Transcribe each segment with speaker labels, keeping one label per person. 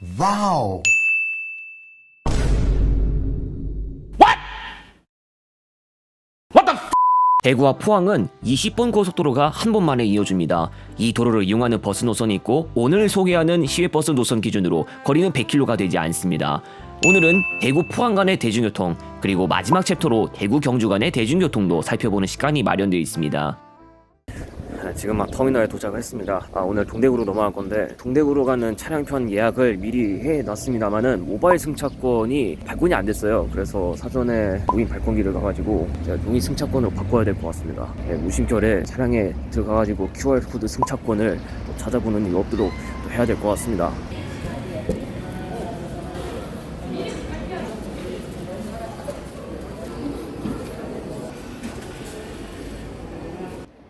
Speaker 1: 와우.
Speaker 2: 대구와 포항은 20번 고속도로가 한 번 만에 이어집니다. 이 도로를 이용하는 버스 노선이 있고 오늘 소개하는 시외버스 노선 기준으로 거리는 100km가 되지 않습니다. 오늘은 대구 포항 간의 대중교통 그리고 마지막 챕터로 대구 경주 간의 대중교통도 살펴보는 시간이 마련되어 있습니다. 지금 막 터미널에 도착을 했습니다. 오늘 동대구로 넘어갈 건데 동대구로 가는 차량편 예약을 미리 해놨습니다만은 모바일 승차권이 발권이 안 됐어요. 그래서 사전에 무인 발권기를 가가지고 제가 무인 승차권으로 바꿔야 될 것 같습니다. 무심결에 차량에 들어가가지고 QR코드 승차권을 또 찾아보는 이 업도 또 해야 될 것 같습니다.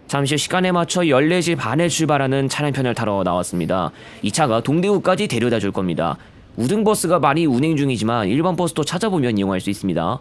Speaker 2: 잠시 시간에 맞춰 14시 반에 출발하는 차량편을 타러 나왔습니다. 이 차가 동대구까지 데려다 줄 겁니다. 우등버스가 많이 운행 중이지만 일반 버스도 찾아보면 이용할 수 있습니다.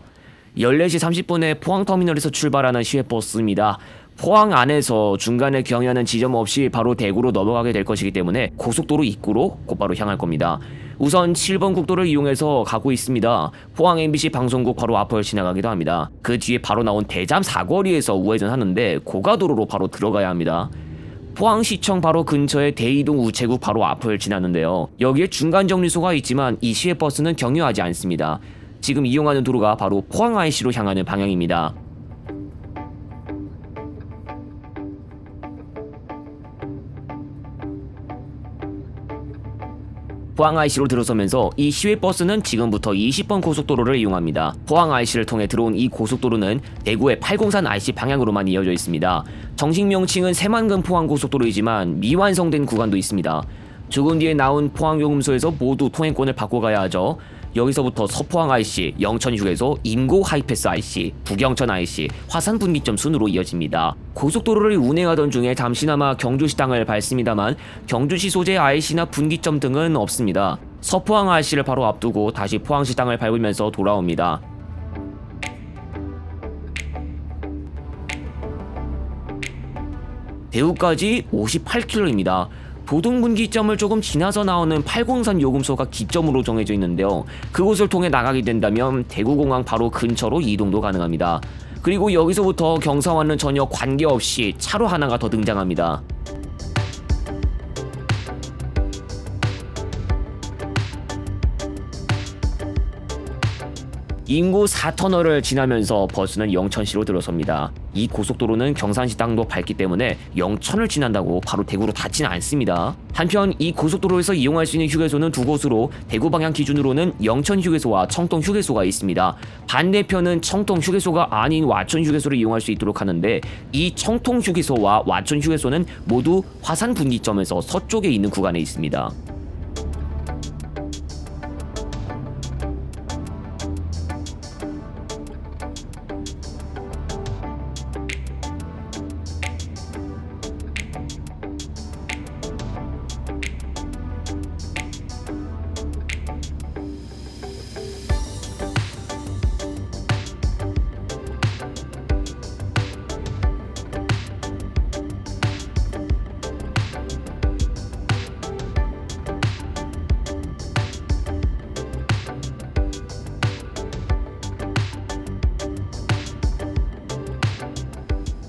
Speaker 2: 14시 30분에 포항터미널에서 출발하는 시외버스입니다. 포항 안에서 중간에 경유하는 지점 없이 바로 대구로 넘어가게 될 것이기 때문에 고속도로 입구로 곧바로 향할 겁니다. 우선 7번 국도를 이용해서 가고 있습니다. 포항 MBC 방송국 바로 앞을 지나가기도 합니다. 그 뒤에 바로 나온 대잠 사거리에서 우회전 하는데 고가도로로 바로 들어가야 합니다. 포항시청 바로 근처에 대이동 우체국 바로 앞을 지나는데요. 여기에 중간 정류소가 있지만 이 시외버스는 경유하지 않습니다. 지금 이용하는 도로가 바로 포항 IC로 향하는 방향입니다. 포항 IC로 들어서면서 이 시외버스는 지금부터 20번 고속도로를 이용합니다. 포항 IC를 통해 들어온 이 고속도로는 대구의 803 IC 방향으로만 이어져 있습니다. 정식 명칭은 새만금 포항 고속도로이지만 미완성된 구간도 있습니다. 조금 뒤에 나온 포항요금소에서 모두 통행권을 바꿔가야 하죠. 여기서부터 서포항 IC, 영천휴게소, 임고 하이패스 IC, 북영천 IC, 화산 분기점 순으로 이어집니다. 고속도로를 운행하던 중에 잠시나마 경주시 땅을 밟습니다만 경주시 소재 IC나 분기점 등은 없습니다. 서포항 IC를 바로 앞두고 다시 포항시 땅을 밟으면서 돌아옵니다. 대구까지 58km입니다. 도동분기점을 조금 지나서 나오는 803 요금소가 기점으로 정해져 있는데요. 그곳을 통해 나가게 된다면 대구공항 바로 근처로 이동도 가능합니다. 그리고 여기서부터 경사와는 전혀 관계없이 차로 하나가 더 등장합니다. 임구 4터널을 지나면서 버스는 영천시로 들어섭니다. 이 고속도로는 경산시 땅도 밟기 때문에 영천을 지난다고 바로 대구로 닿지는 않습니다. 한편 이 고속도로에서 이용할 수 있는 휴게소는 두 곳으로 대구 방향 기준으로는 영천 휴게소와 청통 휴게소가 있습니다. 반대편은 청통 휴게소가 아닌 와천 휴게소를 이용할 수 있도록 하는데 이 청통 휴게소와 와천 휴게소는 모두 화산 분기점에서 서쪽에 있는 구간에 있습니다.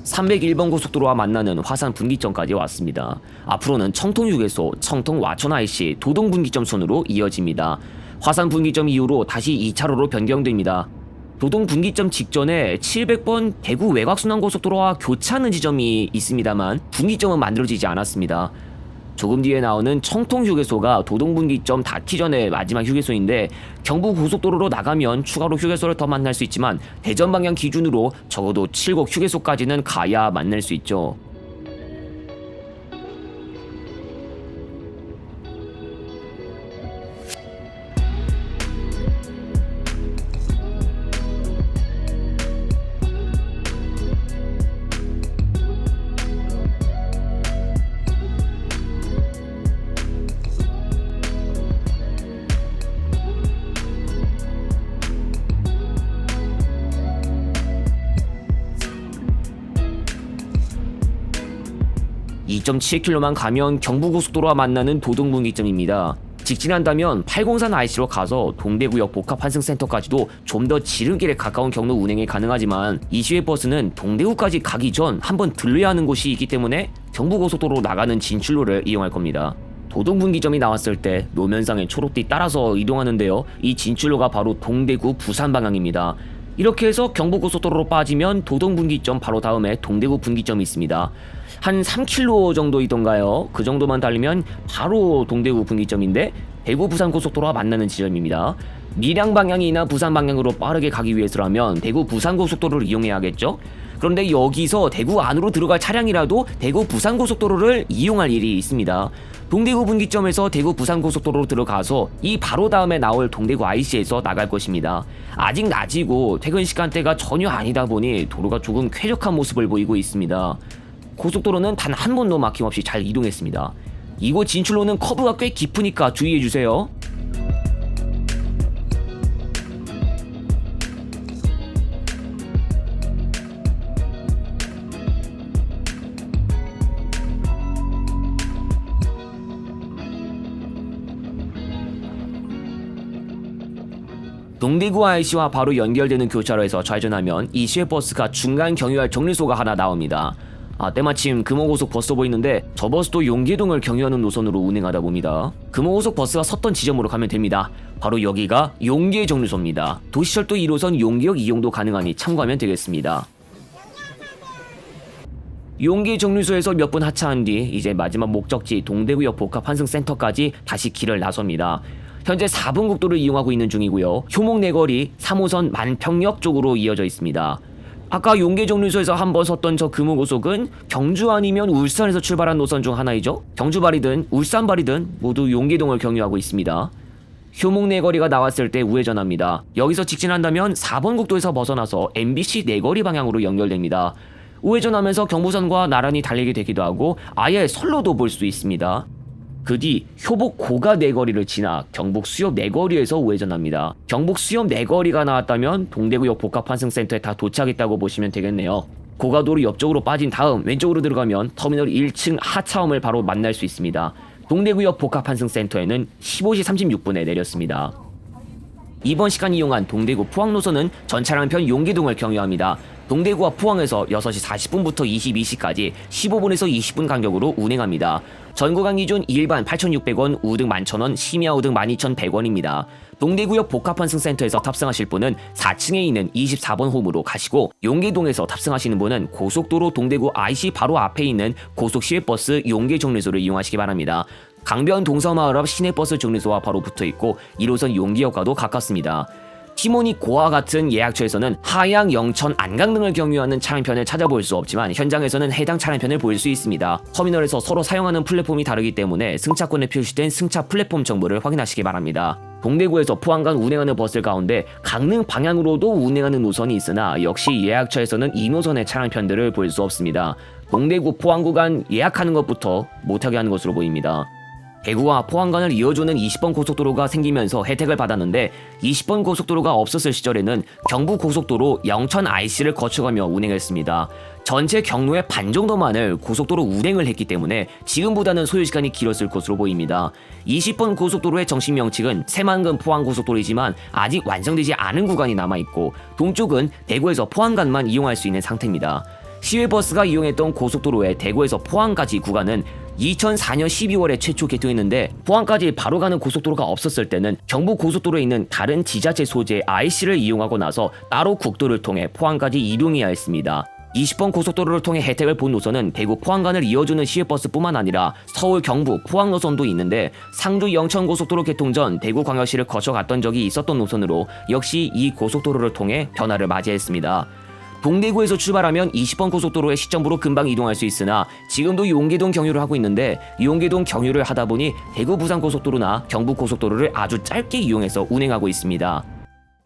Speaker 2: (301번) 고속도로와 만나는 화산 분기점까지 왔습니다. 앞으로는 청통휴게소, 청통 와천 IC, 도동 분기점 순으로 이어집니다. 화산 분기점 이후로 다시 2차로로 변경됩니다. 도동 분기점 직전에 700번 대구 외곽순환고속도로와 교차하는 지점이 있습니다만 분기점은 만들어지지 않았습니다. 조금 뒤에 나오는 청통휴게소가 도동분기점 닿기 전에 마지막 휴게소인데 경부고속도로로 나가면 추가로 휴게소를 더 만날 수 있지만 대전 방향 기준으로 적어도 7곡 휴게소까지는 가야 만날 수 있죠. (2.7km만) 가면 경부고속도로와 만나는 도동분기점입니다. 직진한다면 803 IC로 가서 동대구역 복합환승센터까지도 좀 더 지름길에 가까운 경로 운행이 가능하지만 이 시외버스는 동대구까지 가기 전 한번 들러야 하는 곳이 있기 때문에 경부고속도로로 나가는 진출로를 이용할 겁니다. 도동분기점이 나왔을 때 노면상의 초록빛 따라서 이동하는데요. 이 진출로가 바로 동대구 부산 방향입니다. 이렇게 해서 경부고속도로로 빠지면 도동분기점 바로 다음에 동대구 분기점이 있습니다. 한 3km 정도이던가요? 그 정도만 달리면 바로 동대구 분기점인데 대구 부산 고속도로와 만나는 지점입니다. 밀양 방향이나 부산 방향으로 빠르게 가기 위해서라면 대구 부산 고속도로를 이용해야겠죠? 그런데 여기서 대구 안으로 들어갈 차량이라도 대구 부산 고속도로를 이용할 일이 있습니다. 동대구 분기점에서 대구 부산 고속도로로 들어가서 이 바로 다음에 나올 동대구 IC에서 나갈 것입니다. 아직 낮이고 퇴근 시간대가 전혀 아니다 보니 도로가 조금 쾌적한 모습을 보이고 있습니다. 고속도로는 단 한 번도 막힘없이 잘 이동했습니다. 이곳 진출로는 커브가 꽤 깊으니까 주의해주세요. 동대구 IC와 바로 연결되는 교차로에서 좌회전하면 이 시외버스가 중간 경유할 정류소가 하나 나옵니다. 때마침 금호고속 버스 보이는데 저 버스도 용계동을 경유하는 노선으로 운행하다 봅니다. 금호고속 버스가 섰던 지점으로 가면 됩니다. 바로 여기가 용계 정류소입니다. 도시철도 1호선 용계역 이용도 가능하니 참고하면 되겠습니다. 용계 정류소에서 몇 분 하차한 뒤 이제 마지막 목적지 동대구역 복합환승센터까지 다시 길을 나섭니다. 현재 4분 국도를 이용하고 있는 중이고요. 효목 내거리 3호선 만평역 쪽으로 이어져 있습니다. 아까 용계 정류소에서 한번 섰던 저 금호고속은 경주 아니면 울산에서 출발한 노선 중 하나이죠. 경주발이든 울산발이든 모두 용계동을 경유하고 있습니다. 효목 내거리가 나왔을 때 우회전합니다. 여기서 직진한다면 4번 국도에서 벗어나서 MBC 내거리 방향으로 연결됩니다. 우회전하면서 경부선과 나란히 달리게 되기도 하고 아예 선로도 볼 수 있습니다. 그 뒤 효복 고가 내거리를 지나 경북 수협 내거리에서 우회전합니다. 경북 수협 내거리가 나왔다면 동대구역 복합환승센터에 다 도착했다고 보시면 되겠네요. 고가도로 옆쪽으로 빠진 다음 왼쪽으로 들어가면 터미널 1층 하차함을 바로 만날 수 있습니다. 동대구역 복합환승센터에는 15시 36분에 내렸습니다. 이번 시간 이용한 동대구 포항 노선은 전 차량편 용계동을 경유합니다. 동대구와 포항에서 6시 40분부터 22시까지 15분에서 20분 간격으로 운행합니다. 전 구간 기준 일반 8,600원, 우등 11,000원, 심야 우등 12,100원입니다. 동대구역 복합환승센터에서 탑승하실 분은 4층에 있는 24번 홈으로 가시고 용계동에서 탑승하시는 분은 고속도로 동대구 IC 바로 앞에 있는 고속시외버스 용계 정류소를 이용하시기 바랍니다. 강변 동서마을 앞 시내버스 정류소와 바로 붙어있고 1호선 용계역과도 가깝습니다. 티모니 고와 같은 예약처에서는 하양, 영천, 안강 등을 경유하는 차량편을 찾아볼 수 없지만 현장에서는 해당 차량편을 볼 수 있습니다. 터미널에서 서로 사용하는 플랫폼이 다르기 때문에 승차권에 표시된 승차 플랫폼 정보를 확인하시기 바랍니다. 동대구에서 포항 간 운행하는 버스 가운데 강릉 방향으로도 운행하는 노선이 있으나 역시 예약처에서는 이 노선의 차량편들을 볼 수 없습니다. 동대구 포항 구간 예약하는 것부터 못하게 하는 것으로 보입니다. 대구와 포항 간을 이어주는 20번 고속도로가 생기면서 혜택을 받았는데 20번 고속도로가 없었을 시절에는 경부고속도로 영천 IC를 거쳐가며 운행했습니다. 전체 경로의 반 정도만을 고속도로 운행을 했기 때문에 지금보다는 소요시간이 길었을 것으로 보입니다. 20번 고속도로의 정식 명칭은 새만금 포항고속도로이지만 아직 완성되지 않은 구간이 남아있고 동쪽은 대구에서 포항간만 이용할 수 있는 상태입니다. 시외버스가 이용했던 고속도로의 대구에서 포항까지 구간은 2004년 12월에 최초 개통했는데 포항까지 바로 가는 고속도로가 없었을 때는 경부고속도로에 있는 다른 지자체 소재 IC를 이용하고 나서 따로 국도를 통해 포항까지 이동해야 했습니다. 20번 고속도로를 통해 혜택을 본 노선은 대구 포항간을 이어주는 시외버스뿐만 아니라 서울 경부 포항 노선도 있는데 상주 영천 고속도로 개통 전 대구광역시를 거쳐갔던 적이 있었던 노선으로 역시 이 고속도로를 통해 변화를 맞이했습니다. 동대구에서 출발하면 20번 고속도로의 시점부로 금방 이동할 수 있으나 지금도 용계동 경유를 하고 있는데 용계동 경유를 하다 보니 대구 부산 고속도로나 경북 고속도로를 아주 짧게 이용해서 운행하고 있습니다.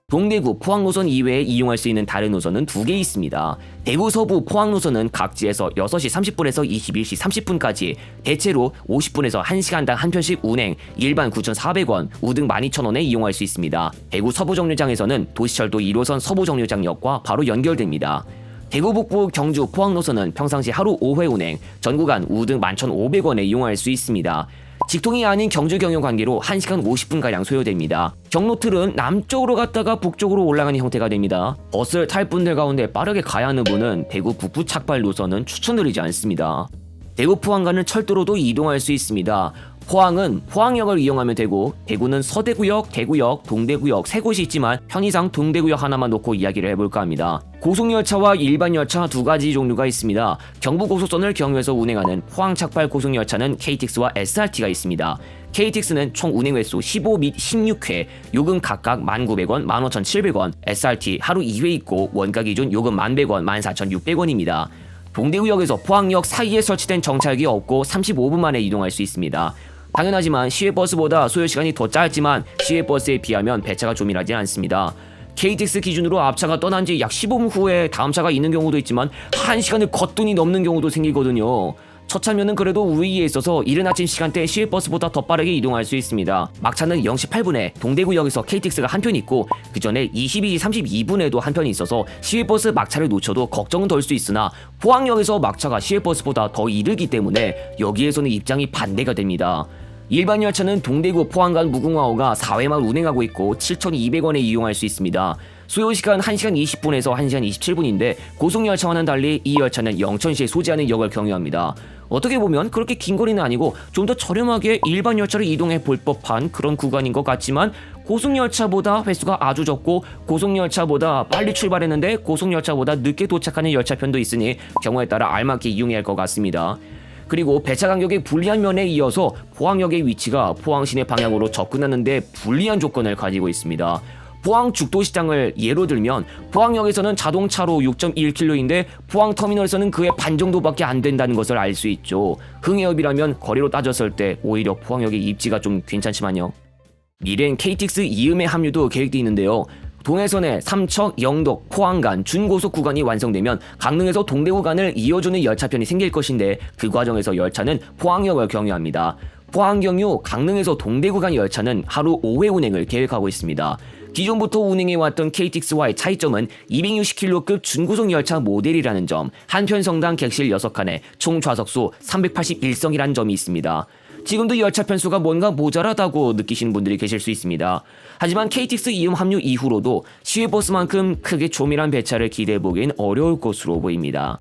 Speaker 2: 동대구 포항 노선 이외에 이용할 수 있는 다른 노선은 2개 있습니다. 대구 서부 포항 노선은 각지에서 6시 30분에서 21시 30분까지 대체로 50분에서 1시간당 한 편씩 운행, 일반 9,400원, 우등 12,000원에 이용할 수 있습니다. 대구 서부 정류장에서는 도시철도 1호선 서부 정류장역과 바로 연결됩니다. 대구 북부 경주 포항 노선은 평상시 하루 5회 운행, 전 구간 우등 11,500원에 이용할 수 있습니다. 직통이 아닌 경주 경유 관계로 1시간 50분가량 소요됩니다. 경로틀은 남쪽으로 갔다가 북쪽으로 올라가는 형태가 됩니다. 버스를 탈 분들 가운데 빠르게 가야 하는 분은 대구 북부 착발 노선은 추천드리지 않습니다. 대구 포항간은 철도로도 이동할 수 있습니다. 포항은 포항역을 이용하면 되고, 대구는 서대구역, 대구역, 동대구역 세 곳이 있지만 편의상 동대구역 하나만 놓고 이야기를 해볼까 합니다. 고속열차와 일반 열차 두 가지 종류가 있습니다. 경부고속선을 경유해서 운행하는 포항 착발 고속열차는 KTX와 SRT가 있습니다. KTX는 총 운행 횟수 15 및 16회, 요금 각각 1,900원, 15,700원, SRT 하루 2회 있고 원가 기준 요금 1,100원, 14,600원입니다. 동대구역에서 포항역 사이에 설치된 정차역이 없고 35분 만에 이동할 수 있습니다. 당연하지만 시외버스보다 소요시간이 더 짧지만 시외버스에 비하면 배차가 조밀하지 않습니다. KTX 기준으로 앞차가 떠난 지 약 15분 후에 다음 차가 있는 경우도 있지만 1시간을 거뜬히 넘는 경우도 생기거든요. 첫 차면은 그래도 우위에 있어서 이른 아침 시간대 시외버스보다 더 빠르게 이동할 수 있습니다. 막차는 0시 8분에 동대구역에서 KTX가 한 편 있고, 그 전에 22시 32분에도 한 편이 있어서 시외버스 막차를 놓쳐도 걱정은 덜 수 있으나 포항역에서 막차가 시외버스보다 더 이르기 때문에 여기에서는 입장이 반대가 됩니다. 일반 열차는 동대구 포항간 무궁화호가 4회만 운행하고 있고 7,200원에 이용할 수 있습니다. 소요시간 1시간 20분에서 1시간 27분인데 고속열차와는 달리 이 열차는 영천시에 소재하는 역을 경유합니다. 어떻게 보면 그렇게 긴 거리는 아니고 좀 더 저렴하게 일반 열차를 이동해 볼 법한 그런 구간인 것 같지만, 고속열차보다 횟수가 아주 적고 고속열차보다 빨리 출발했는데 고속열차보다 늦게 도착하는 열차편도 있으니 경우에 따라 알맞게 이용해야 할 것 같습니다. 그리고 배차 간격이 불리한 면에 이어서 포항역의 위치가 포항시내 방향으로 접근하는데 불리한 조건을 가지고 있습니다. 포항 죽도시장을 예로 들면 포항역에서는 자동차로 6.1km인데 포항터미널에서는 그의 반 정도밖에 안 된다는 것을 알 수 있죠. 흥해협이라면 거리로 따졌을 때 오히려 포항역의 입지가 좀 괜찮지만요. 미래엔 KTX 이음의 합류도 계획되어 있는데요. 동해선의 삼척, 영덕, 포항 간 준고속 구간이 완성되면 강릉에서 동대구 간을 이어주는 열차편이 생길 것인데, 그 과정에서 열차는 포항역을 경유합니다. 포항 경유 강릉에서 동대구 간 열차는 하루 5회 운행을 계획하고 있습니다. 기존부터 운행해왔던 KTX와의 차이점은 260km급 준고속 열차 모델이라는 점, 한 편성당 객실 6칸에 총 좌석수 381석이라는 점이 있습니다. 지금도 열차 편수가 뭔가 모자라다고 느끼시는 분들이 계실 수 있습니다. 하지만 KTX 이음 합류 이후로도 시외버스만큼 크게 조밀한 배차를 기대해보기엔 어려울 것으로 보입니다.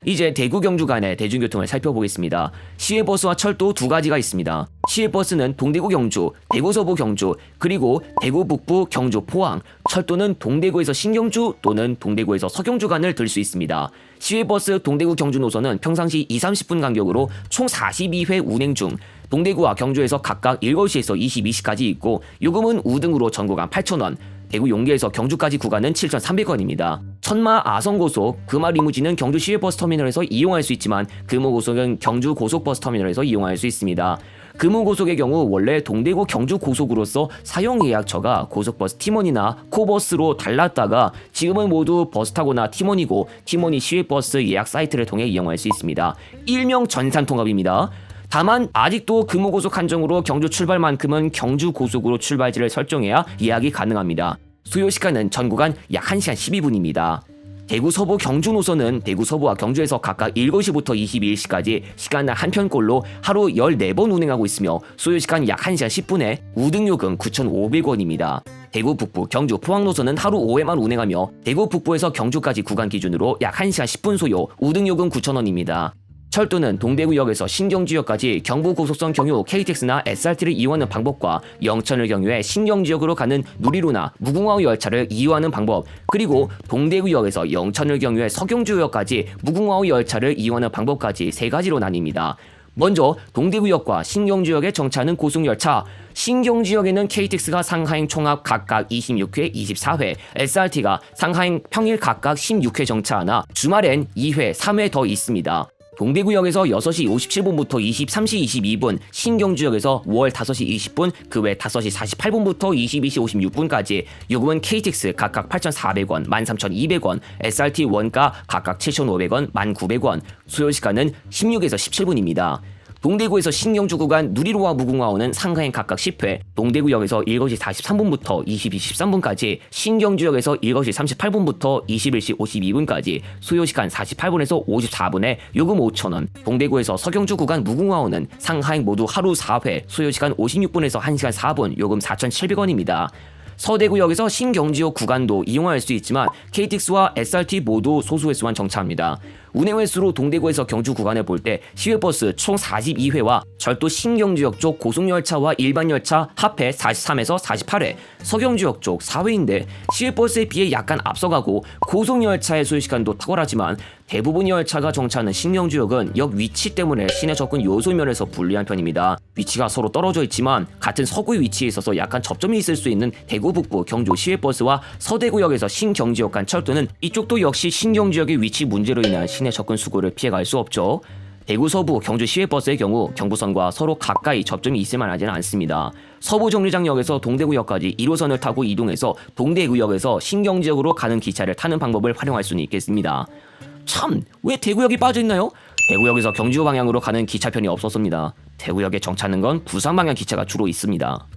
Speaker 2: 이제 대구 경주 간의 대중교통을 살펴보겠습니다. 시외버스와 철도 두 가지가 있습니다. 시외버스는 동대구 경주, 대구 서부 경주, 그리고 대구 북부 경주 포항, 철도는 동대구에서 신경주 또는 동대구에서 서경주 간을 들 수 있습니다. 시외버스 동대구 경주 노선은 평상시 2-30분 간격으로 총 42회 운행 중 동대구와 경주에서 각각 7시에서 22시까지 있고, 요금은 우등으로 전구간 8,000원, 대구 용계에서 경주까지 구간은 7,300원입니다. 천마 아성고속, 금화 리무진은 경주 시외버스 터미널에서 이용할 수 있지만 금호고속은 경주 고속버스 터미널에서 이용할 수 있습니다. 금호고속의 경우 원래 동대구 경주 고속으로서 사용 예약처가 고속버스 팀원이나 코버스로 달랐다가 지금은 모두 버스 타고나 팀원이고, 팀원이 시외버스 예약 사이트를 통해 이용할 수 있습니다. 일명 전산통합입니다. 다만 아직도 금호고속 한정으로 경주 출발만큼은 경주고속으로 출발지를 설정해야 예약이 가능합니다. 소요시간은 전 구간 약 1시간 12분입니다. 대구 서부 경주 노선은 대구 서부와 경주에서 각각 7시부터 22시까지 시간당 한 편꼴로 하루 14번 운행하고 있으며 소요시간 약 1시간 10분에 우등요금 9,500원입니다. 대구 북부 경주 포항 노선은 하루 5회만 운행하며 대구 북부에서 경주까지 구간 기준으로 약 1시간 10분 소요, 우등요금 9,000원입니다. 철도는 동대구역에서 신경주역까지 경부고속선 경유 KTX나 SRT를 이용하는 방법과 영천을 경유해 신경지역으로 가는 누리로나 무궁화호 열차를 이용하는 방법, 그리고 동대구역에서 영천을 경유해 서경주역까지 무궁화호 열차를 이용하는 방법까지 세 가지로 나뉩니다. 먼저 동대구역과 신경지역에 정차하는 고속열차, 신경지역에는 KTX가 상하행 총합 각각 26회, 24회, SRT가 상하행 평일 각각 16회 정차하나 주말엔 2회, 3회 더 있습니다. 동대구역에서 6시 57분부터 23시 22분, 신경주역에서 월 5시 20분, 그 외 5시 48분부터 22시 56분까지 요금은 KTX 각각 8,400원, 13,200원, SRT 원가 각각 7,500원, 1,900원, 소요시간은 16에서 17분입니다. 동대구에서 신경주 구간 누리로와 무궁화호는 상하행 각각 10회, 동대구역에서 7시 43분부터 22시 13분까지, 신경주역에서 7시 38분부터 21시 52분까지 소요시간 48분에서 54분에 요금 5,000원, 동대구에서 서경주 구간 무궁화호는 상하행 모두 하루 4회, 소요시간 56분에서 1시간 4분, 요금 4,700원입니다. 서대구역에서 신경지역 구간도 이용할 수 있지만 KTX와 SRT 모두 소수 횟수만 정차합니다. 운행 횟수로 동대구에서 경주 구간을 볼 때 시외버스 총 42회와 절도 신경지역 쪽 고속열차와 일반열차 합해 43에서 48회, 서경지역 쪽 4회인데 시외버스에 비해 약간 앞서가고 고속열차의 소요시간도 탁월하지만 대부분 열차가 정차하는 신경지역은 역 위치 때문에 시내 접근 요소 면에서 불리한 편입니다. 위치가 서로 떨어져 있지만 같은 서구의 위치에 있어서 약간 접점이 있을 수 있는 대구 북부 경주 시외버스와 서대구역에서 신경지역 간 철도는 이쪽도 역시 신경지역의 위치 문제로 인한 시내 접근 수고를 피해갈 수 없죠. 대구 서부 경주 시외버스의 경우 경부선과 서로 가까이 접점이 있을 만하지는 않습니다. 서부 정류장역에서 동대구역까지 1호선을 타고 이동해서 동대구역에서 신경지역으로 가는 기차를 타는 방법을 활용할 수는 있겠습니다. 참, 왜 대구역이 빠져있나요? 대구역에서 경주 방향으로 가는 기차편이 없었습니다. 대구역에 정차하는 건 부산 방향 기차가 주로 있습니다.